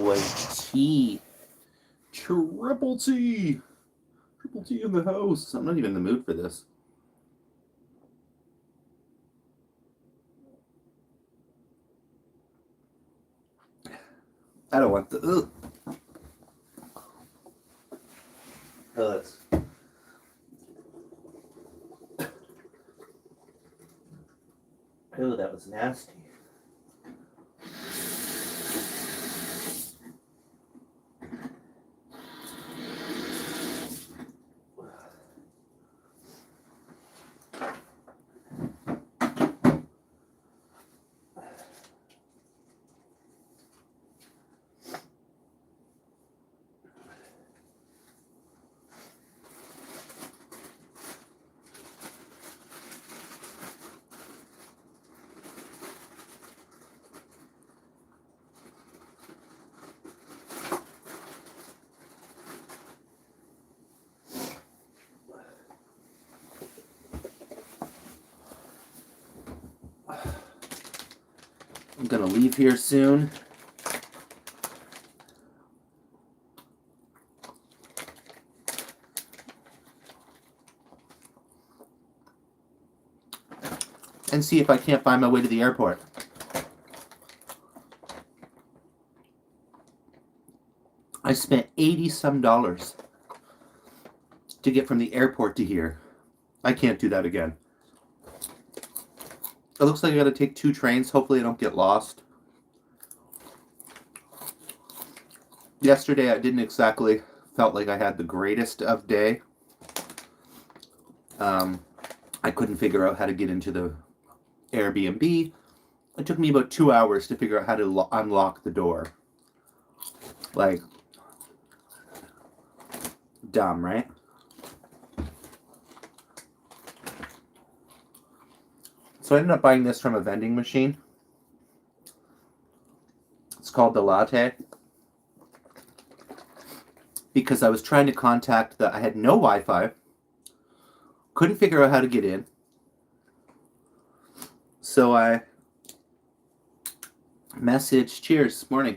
boy. Tea. Triple T. Triple T in the house. I'm not even in the mood for this. I don't want the... Ugh. Oh, that's... Oh, that was nasty. I'm gonna leave here soon. And see if I can't find my way to the airport. I spent $80-some to get from the airport to here. I can't do that again. It looks like I gotta take 2 trains. Hopefully I don't get lost. Yesterday I didn't exactly felt like I had the greatest of day. I couldn't figure out how to get into the Airbnb. It took me about 2 hours to figure out how to unlock the door. Like, dumb, right? So I ended up buying this from a vending machine. It's called the Latte. Because I was trying to contact I had no Wi-Fi. Couldn't figure out how to get in. So I messaged, cheers, morning.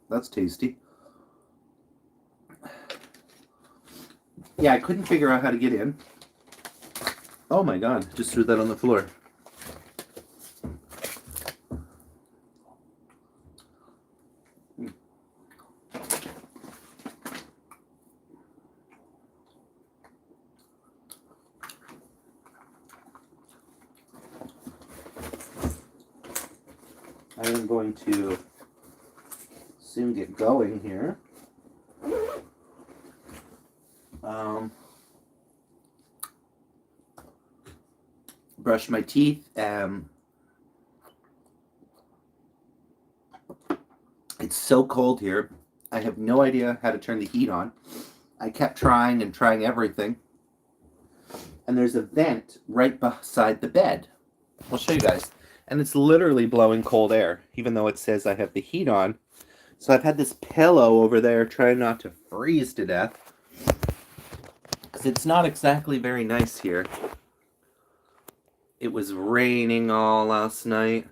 That's tasty. Yeah, I couldn't figure out how to get in. Oh my god, just threw that on the floor. I am going to soon get going here. Brush my teeth. It's so cold here. I have no idea how to turn the heat on. I kept trying and trying everything. And there's a vent right beside the bed. I'll show you guys. And it's literally blowing cold air, even though it says I have the heat on. So I've had this pillow over there trying not to freeze to death. Because it's not exactly very nice here. It was raining all last night.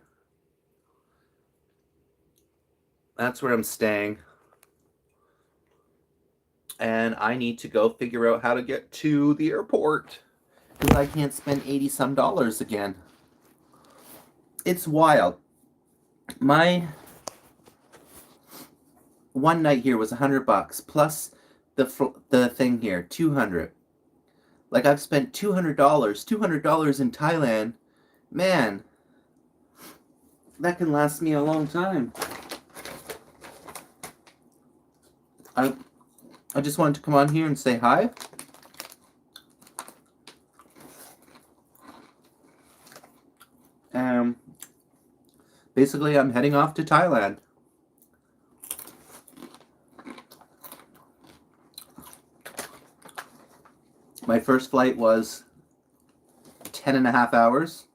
That's where I'm staying. And I need to go figure out how to get to the airport. Because I can't spend $80-some again. It's wild. My one night here was $100 plus the thing here, $200. Like I've spent $200 in Thailand. Man, that can last me a long time. I just wanted to come on here and say hi. Basically, I'm heading off to Thailand. My first flight was 10.5 hours.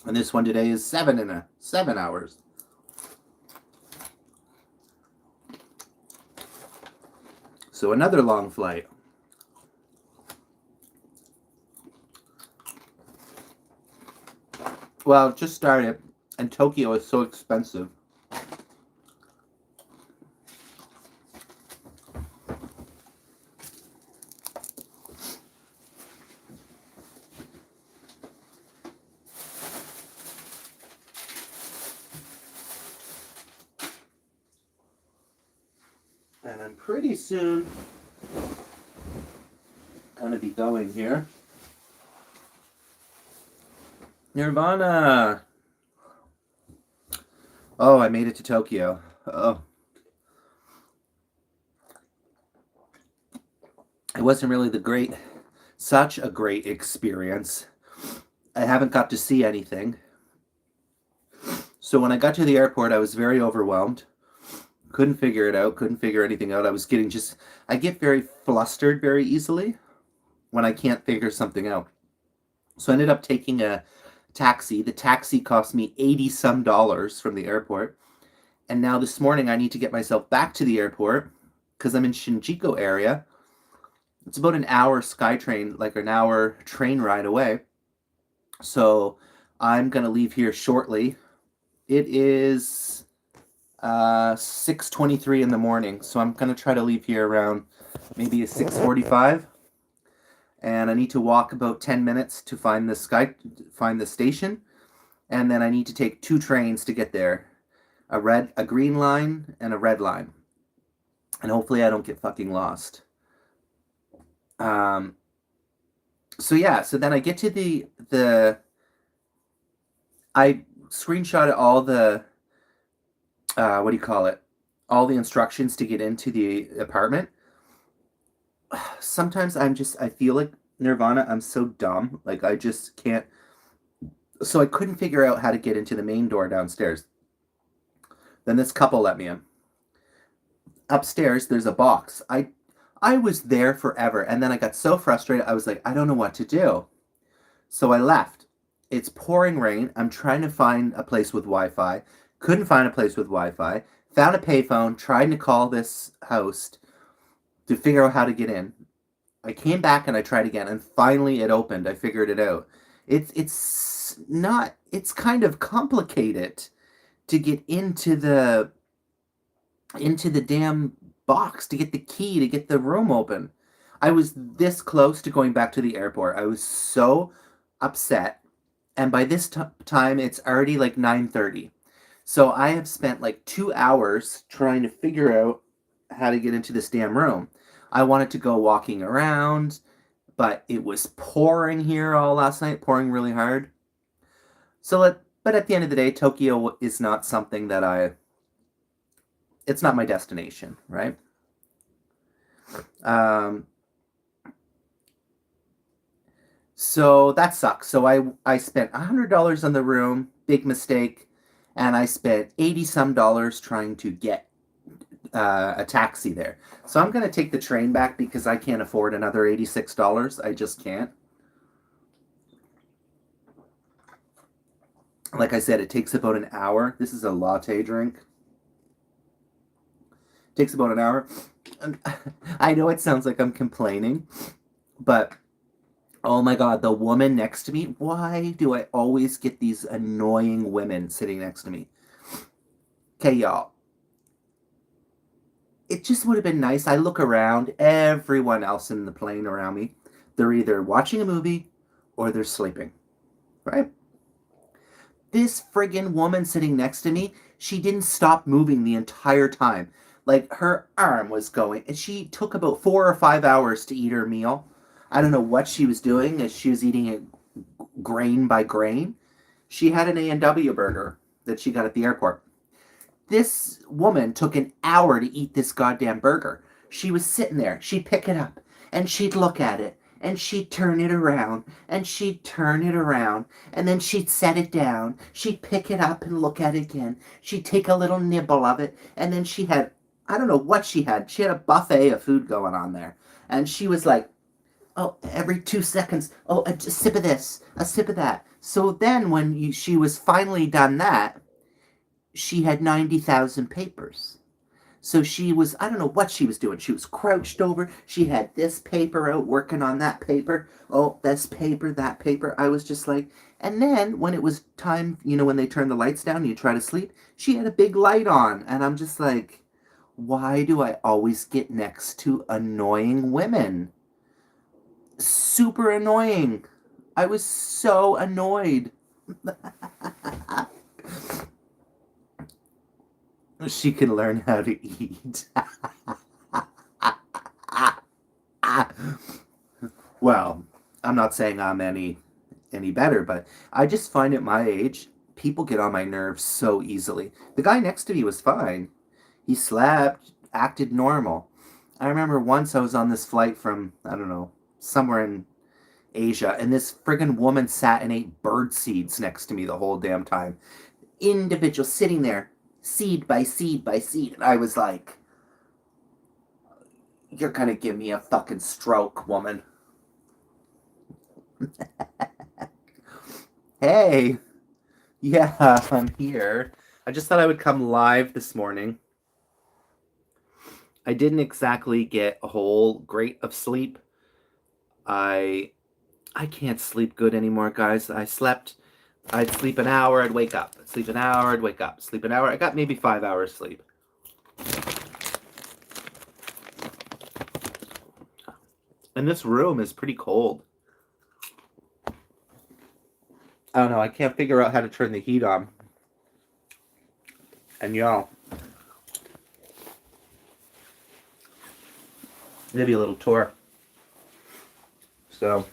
And this one today is 7 hours. So another long flight. Well, it just started, and Tokyo is so expensive. And I'm pretty soon gonna be going here. Nirvana! Oh, I made it to Tokyo. Oh. It wasn't really such a great experience. I haven't got to see anything. So when I got to the airport, I was very overwhelmed. Couldn't figure it out, couldn't figure anything out. I get very flustered very easily when I can't figure something out. So I ended up taking a taxi. The taxi cost me $80 some from the airport. And now this morning I need to get myself back to the airport because I'm in Shinjuku area. It's about an hour SkyTrain, like an hour train ride away. So I'm going to leave here shortly. It is 6:23 in the morning. So I'm going to try to leave here around maybe 6:45. And I need to walk about 10 minutes to find the station. And then I need to take 2 trains to get there. A green line and a red line. And hopefully I don't get fucking lost. So then I get to I screenshotted all the, all the instructions to get into the apartment. Sometimes I feel like Nirvana, I'm so dumb. Like I just can't. So I couldn't figure out how to get into the main door downstairs. Then this couple let me in. Upstairs, there's a box. I was there forever, and then I got so frustrated, I was like, I don't know what to do. So I left. It's pouring rain. I'm trying to find a place with Wi-Fi. Couldn't find a place with Wi-Fi. Found a payphone, tried to call this host to figure out how to get in. I came back and I tried again, and finally it opened. I figured it out. It's kind of complicated to get into the damn box, to get the key, to get the room open. I was this close to going back to the airport. I was so upset. And by this time, it's already like 9:30. So I have spent like 2 hours trying to figure out how to get into this damn room. I wanted to go walking around, but it was pouring here all last night, pouring really hard. But at the end of the day, Tokyo is not something that it's not my destination, right? So that sucks. So I spent $100 on the room, big mistake, and I spent $80 some trying to get a taxi there. So I'm gonna take the train back because I can't afford another $86. I just can't. Like I said, it takes about an hour. This is a latte drink. Takes about an hour. I know it sounds like I'm complaining, but oh my god, the woman next to me, why do I always get these annoying women sitting next to me? Okay, y'all. It just would have been nice. I look around, everyone else in the plane around me, they're either watching a movie or they're sleeping, right? This friggin' woman sitting next to me, she didn't stop moving the entire time. Like, her arm was going, and she took about 4 or 5 hours to eat her meal. I don't know what she was doing, as she was eating it grain by grain. She had an A&W burger that she got at the airport. This woman took an hour to eat this goddamn burger. She was sitting there. She'd pick it up, and she'd look at it, and she'd turn it around, and she'd turn it around, and then she'd set it down. She'd pick it up and look at it again. She'd take a little nibble of it, and then she had, I don't know what she had. She had a buffet of food going on there. And she was like, oh, every 2 seconds, oh, a sip of this, a sip of that. So then when she was finally done that, she had 90,000 papers. So she was, I don't know what she was doing. She was crouched over. She had this paper out, working on that paper. Oh, this paper, that paper. I was just like, and then when it was time, when they turn the lights down and you try to sleep, she had a big light on. And I'm just like, why do I always get next to annoying women? Super annoying. I was so annoyed. She can learn how to eat. Well, I'm not saying I'm any better, but I just find at my age, people get on my nerves so easily. The guy next to me was fine. He slept, acted normal. I remember once I was on this flight from, I don't know, somewhere in Asia, and this friggin' woman sat and ate bird seeds next to me the whole damn time. Individual sitting there, seed by seed by seed. And I was like, you're gonna give me a fucking stroke, woman. Hey, yeah, I'm here. I just thought I would come live this morning. I didn't exactly get a whole great of sleep. I can't sleep good anymore, guys. I'd sleep an hour, I'd wake up. I'd sleep an hour, I'd wake up. Sleep an hour. I got maybe 5 hours sleep. And this room is pretty cold. I don't know. I can't figure out how to turn the heat on. And y'all, maybe a little tour. So,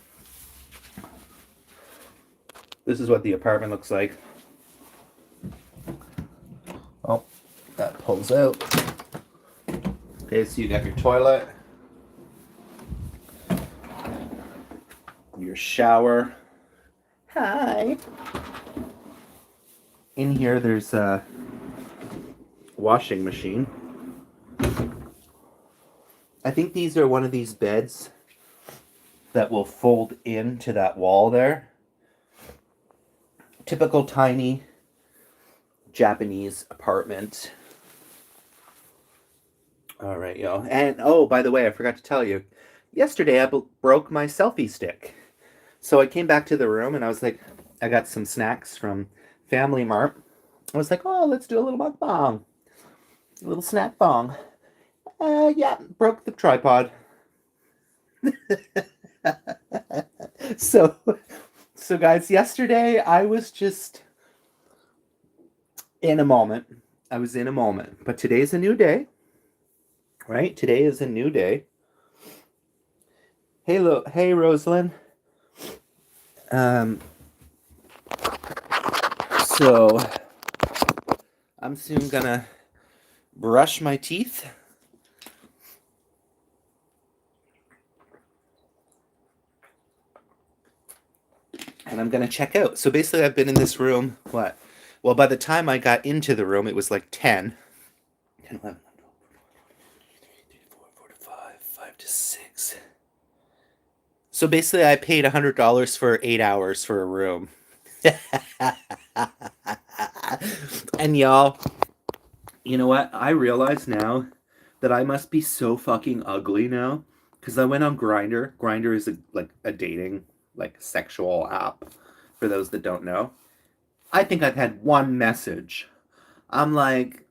this is what the apartment looks like. Oh, that pulls out. Okay, so you got your toilet, your shower. Hi. In here, there's a washing machine. I think these are one of these beds that will fold into that wall there. Typical tiny Japanese apartment. All right, y'all. And oh, by the way, I forgot to tell you, yesterday I broke my selfie stick. So I came back to the room and I was like, I got some snacks from Family Mart. I was like, oh, let's do a little mukbang. A little snack bong. Yeah, broke the tripod. So guys, yesterday I was just in a moment. I was in a moment. But today's a new day. Right? Today is a new day. Hey, Rosalind. So I'm soon gonna brush my teeth. And I'm gonna check out. So basically I've been in this room, what? Well, by the time I got into the room, it was like 10. 10, 11, 12, 3, 4, 4 to 5, 5 to 6. So basically I paid $100 for 8 hours for a room. And y'all, you know what? I realize now that I must be so fucking ugly now because I went on Grindr. Grindr is a dating, like, sexual app for those that don't know. I think I've had one message. I'm like,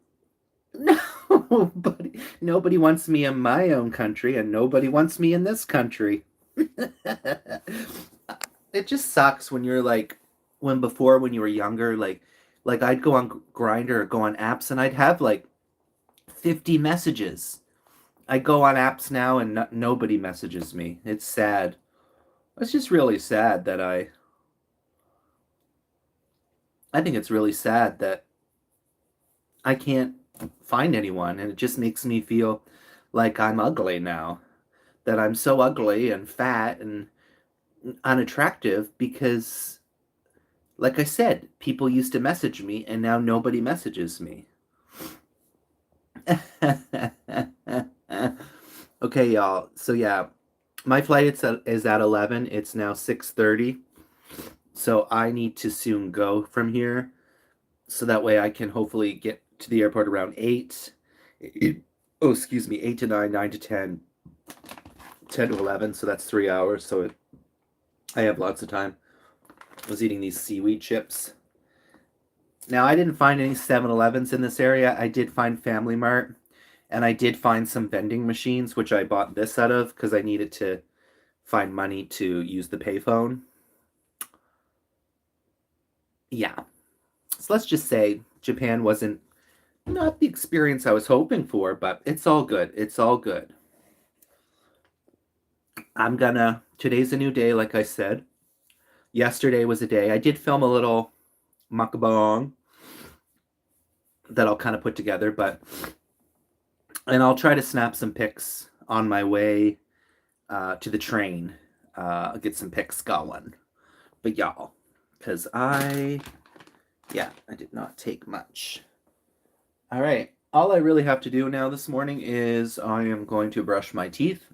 nobody wants me in my own country and nobody wants me in this country. It just sucks when you're like, when you were younger, like I'd go on Grindr or go on apps and I'd have like 50 messages. I go on apps now and nobody messages me. It's sad. It's just really sad that I think it's really sad that I can't find anyone, and it just makes me feel like I'm ugly now. That I'm so ugly and fat and unattractive because, like I said, people used to message me and now nobody messages me. Okay, y'all. So yeah, my flight is at 11. It's now 6:30. So I need to soon go from here so that way I can hopefully get to the airport around 8. Oh, excuse me, 8 to 9, 9 to 10, 10 to 11. So that's 3 hours. So I have lots of time. I was eating these seaweed chips. Now, I didn't find any 7-Elevens in this area. I did find Family Mart, and I did find some vending machines, which I bought this out of because I needed to find money to use the payphone. Yeah. So let's just say Japan wasn't not the experience I was hoping for, but it's all good. It's all good. Today's a new day, like I said. Yesterday was a day. I did film a little mukbang that I'll kind of put together, and I'll try to snap some pics on my way to the train. I'll get some pics going. But y'all, because I did not take much. All right. All I really have to do now this morning is I am going to brush my teeth.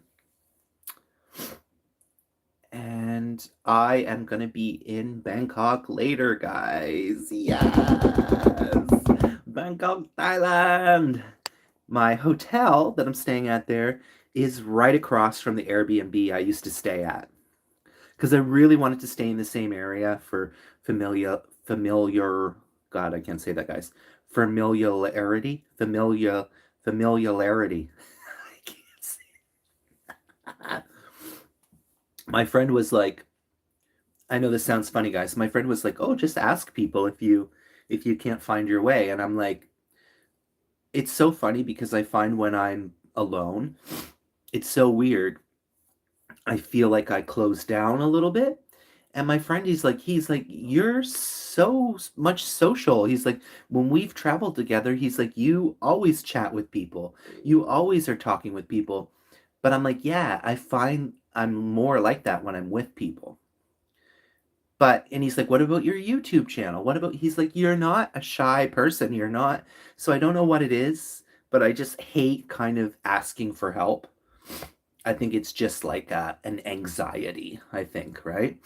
And I am going to be in Bangkok later, guys. Yes! Bangkok, Thailand! My hotel that I'm staying at there is right across from the Airbnb I used to stay at. Because I really wanted to stay in the same area for familiar, God, I can't say that, guys. Familiarity. I can't say that. My friend was like, I know this sounds funny, guys. My friend was like, oh, just ask people if you can't find your way. And I'm like, it's so funny because I find when I'm alone, it's so weird. I feel like I close down a little bit. And my friend, he's like, you're so much social. He's like, when we've traveled together, he's like, you always chat with people. You always are talking with people. But I'm like, yeah, I find I'm more like that when I'm with people. And he's like, what about your YouTube channel? He's like, you're not a shy person. You're not. So I don't know what it is, but I just hate kind of asking for help. I think it's just like an anxiety, I think, right?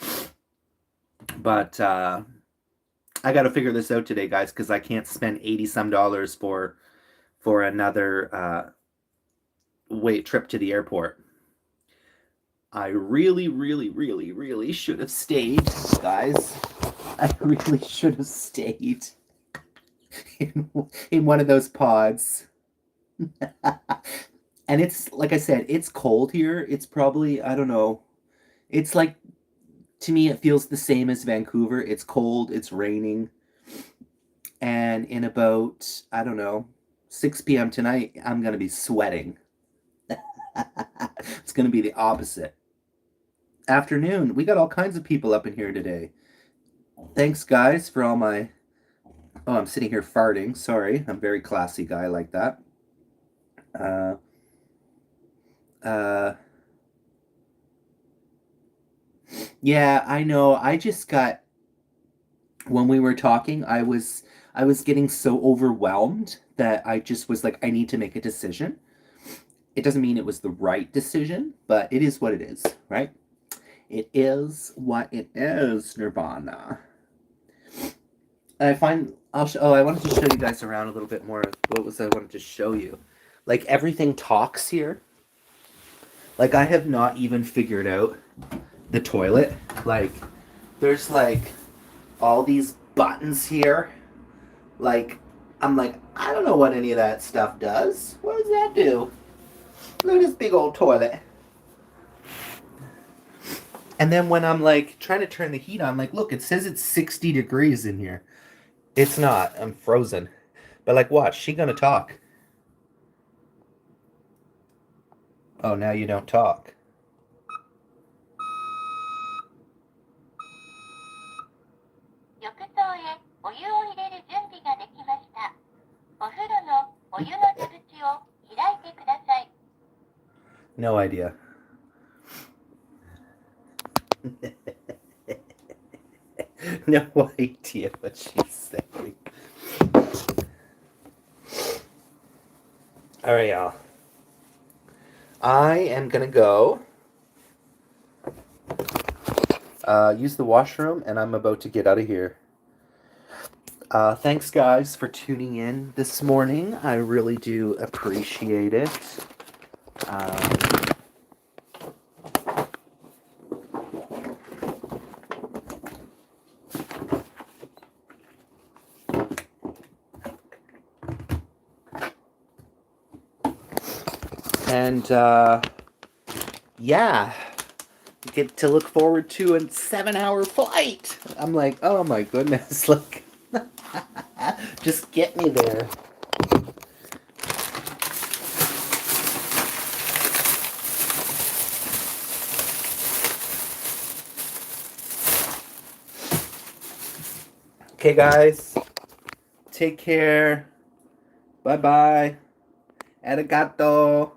But I got to figure this out today, guys, because I can't spend $80 for another trip to the airport. I really, really, really, really should have stayed, guys. I really should have stayed in one of those pods. And it's, like I said, it's cold here. It's probably, I don't know. It's like, to me, it feels the same as Vancouver. It's cold, it's raining. And in about, I don't know, 6 p.m. tonight, I'm going to be sweating. It's going to be the opposite. Afternoon, we got all kinds of people up in here today. Thanks, guys, for all my... Oh, I'm sitting here farting. Sorry, I'm a very classy guy like that. Yeah, I know. I just got... When we were talking, I was getting so overwhelmed that I just was like, I need to make a decision. It doesn't mean it was the right decision, but it is what it is, right? It is what it is, Nirvana. I wanted to show you guys around a little bit more. What was I wanted to show you? Like, everything talks here. Like, I have not even figured out the toilet. Like, there's, like, all these buttons here. Like, I'm like, I don't know what any of that stuff does. What does that do? Look at this big old toilet. And then when I'm like trying to turn the heat on, like, look, it says it's 60 degrees in here. It's not. I'm frozen. But like, watch, she gonna talk. Oh, now you don't talk. No idea. No idea what she's saying. All right, y'all. I am gonna go use the washroom, and I'm about to get out of here. Thanks, guys, for tuning in this morning. I really do appreciate it. Um, and yeah, you get to look forward to a 7-hour flight. I'm like, oh my goodness, like, just get me there. Okay, guys, take care. Bye bye. Arigato.